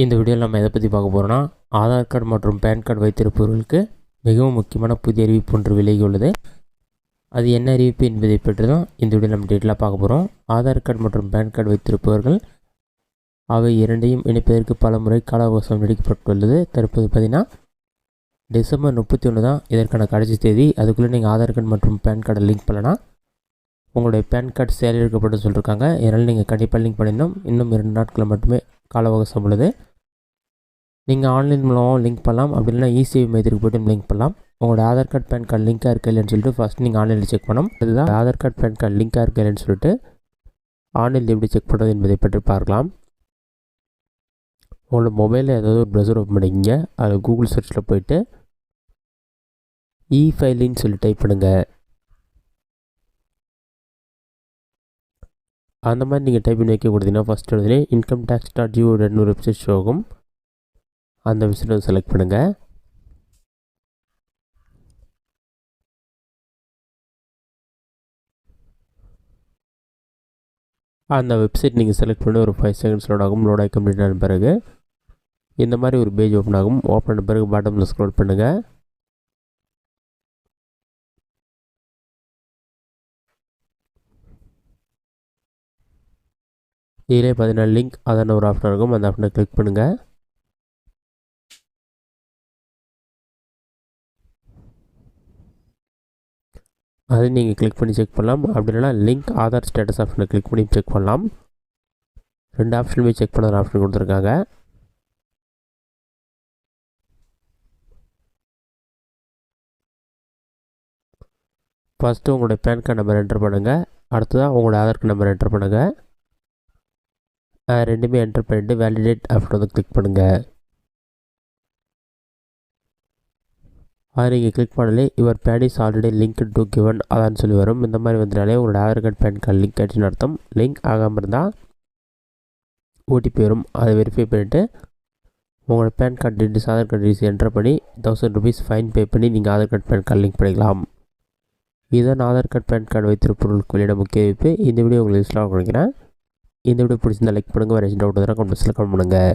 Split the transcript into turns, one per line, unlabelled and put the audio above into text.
இந்த வீடியோவில் நம்ம எதை பற்றி பார்க்க போகிறோம்னா, ஆதார் கார்டு மற்றும் பேன் கார்டு வைத்திருப்பவர்களுக்கு மிகவும் முக்கியமான புதிய அறிவிப்பு ஒன்று விலகி உள்ளது. அது என்ன அறிவிப்பு என்பதை பற்றி தான் இந்த வீடியோ நம்ம டீட்டெயிலாக பார்க்க போகிறோம். ஆதார் கார்டு மற்றும் பேன் கார்டு வைத்திருப்பவர்கள் அவை இரண்டையும் இணைப்பதற்கு பல முறை கால அவகாசம் நீடிக்கப்பட்டுள்ளது. தற்போது பார்த்திங்கன்னா டிசம்பர் 31 தான் இதற்கான கடைசி தேதி. அதுக்குள்ளே நீங்கள் ஆதார் கார்டு மற்றும் பேன் கார்டை லிங்க் பண்ணலாம். உங்களுடைய பேன் கார்டு செயலிழக்கப்பட்டு சொல்லியிருக்காங்க. இதனால் நீங்கள் கண்டிப்பாக லிங்க் பண்ணிடணும். இன்னும் 2 நாட்களில் மட்டுமே கால அவகாசம் உள்ளது. நீங்கள் ஆன்லைன் மூலமாக லிங்க் பண்ணலாம். அப்படி இல்லைனா இசேவை மையத்திற்கு போய்ட்டு லிங்க் பண்ணலாம். உங்களோட ஆதார் கார்டு பேன் கார்டு லிங்காக இருக்கா இல்லைன்னு சொல்லிட்டு ஃபஸ்ட் நீங்கள் ஆன்லைனில் செக் பண்ணணும். அதுதான் ஆதார் கார்டு பேன் கார்டு லிங்காக இருக்கா இல்லைன்னு சொல்லிட்டு ஆன்லைனில் எப்படி செக் பண்ணுறது என்பதை பற்றி பார்க்கலாம். உங்களோட மொபைலில் ஏதாவது ஒரு ப்ரௌசர் ஓப்பன் பண்ணிக்கிங்க. அதில் கூகுள் சர்ச்சில் போய்ட்டு இ-ஃபைலின்னு சொல்லி டைப் பண்ணுங்கள். அந்த மாதிரி நீங்கள் டைப் பண்ணி வைக்க கொடுத்தீங்கன்னா ஃபஸ்ட் எழுதுனே incometax.gov.in ஒரு வெப்சைட் ஷோ ஆகும். அந்த வெப்சைட்டை செலக்ட் பண்ணுங்கள். அந்த வெப்சைட் நீங்கள் செலக்ட் பண்ணி ஒரு 5 செகண்ட்ஸ் லோட் ஆகும். லோட் ஆகி கம்ப்ளீட் ஆன பிறகு இந்த மாதிரி ஒரு பேஜ் ஓப்பன் ஆகும். ஓப்பன் பண்ண பிறகு பாட்டமில் ஸ்க்ரோல் பண்ணுங்கள். இதிலே பார்த்தீங்கன்னா லிங்க் அதான ஒரு ஆப்ஷன் இருக்கும். அந்த ஆப்ஷனை கிளிக் பண்ணுங்கள். அதை நீங்கள் கிளிக் பண்ணி செக் பண்ணலாம். அப்படி இல்லைனா லிங்க் ஆதார் ஸ்டேட்டஸ் ஆப்ஷனை கிளிக் பண்ணி செக் பண்ணலாம். 2 ஆப்ஷனுமே செக் பண்ண ஒரு ஆப்ஷன் கொடுத்துருக்காங்க. ஃபஸ்ட்டு உங்களுடைய பேன் கார்டு நம்பர் என்டர் பண்ணுங்கள். அடுத்ததாக உங்களோட ஆதார் கார்டு நம்பர் என்டர் பண்ணுங்கள். ரெண்டுமே என்டர் பண்ணிவிட்டு வேலிடேட் ஆப்ஷன் வந்து கிளிக் பண்ணுங்கள். அதை நீங்கள் கிளிக் பண்ணலே your PAN is already link to given அதான்னு சொல்லி வரும். இந்த மாதிரி வந்துட்டாலே உங்களோட Aadhaar card PAN card link ஆகிடுச்சுன்னு அர்த்தம். லிங்க் ஆகாமல் இருந்தால் ஓடிபி வரும். அதை வெரிஃபை பண்ணிவிட்டு உங்களோட PAN card details Aadhaar card details enter பண்ணி 1000 rupees ஃபைன் பே பண்ணி நீங்கள் Aadhaar card PAN card link பண்ணிக்கலாம். இதுதான் ஆதார் கார்டு பேன் கார்டு வைத்திருப்பவர்களுக்கு வெளியிட முக்கிய அறிவிப்பு. இந்த வீடியோ உங்களுக்கு யூஸ்ஃபுல்லாக நினைக்கிறேன். இந்த வீடியோ பிடிச்சிருந்தால் லைக் பண்ணுங்கள். வேறு டவுட் இருந்தால் கமெண்ட் பாக்ஸில் கமெண்ட் பண்ணுங்கள்.